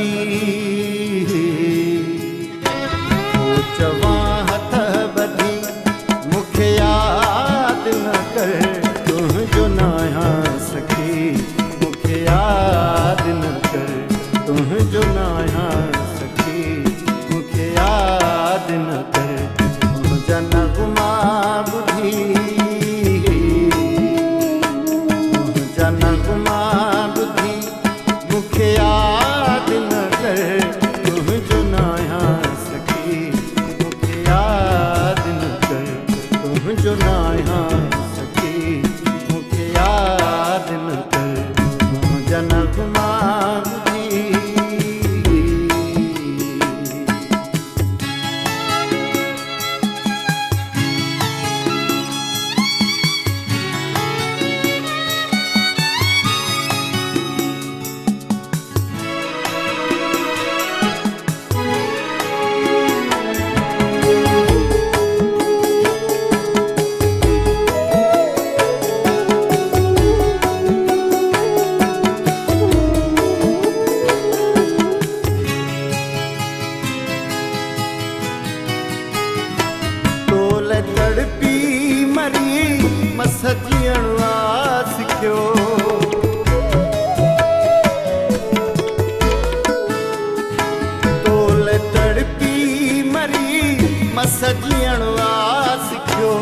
ॿधी चवां हथ ॿधी मूंखे यादि न कर तुंहिंजो न आहियां सखी मूंखे यादि न कर तुंहिंजो न आहियां सखी मूंखे यादि न कर तुंहिंजा नग़मा ॿुधी तुंहिंजा नग़मा ॿुधी मूंखे यादि न कर तुंहिंजो न आहियां सखी मूंखे यादि न कर तुंहिंजो न आहियां सखी मूंखे यादि न कर तुंहिंजा नग़मा ॿुधी तड़पी मरी मस जीअण सिखियो तोल तड़पी मरी मस जीअण सिखियो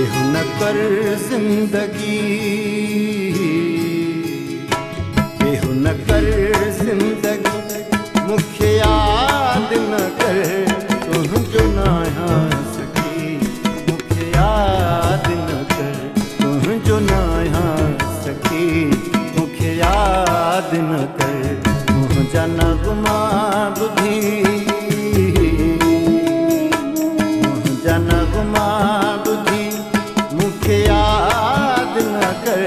एहो न कर ज़िंदगी एहो न कर ज़िंदगी मूंखे यादि न कर तुंहिंजो न आहियां सखी मूंखे यादि न कर तुंहिंजो न आहियां सखी मूंखे यादि न कर तुंहिंजा नग़मा ॿुधी तुंहिंजा नग़मा ॿुधी मूंखे यादि न कर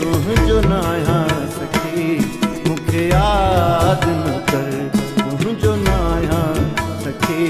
तुंहिंजो न आहियां सखी मूंखे यादि न कर तुंहिंजो न आहियां सखी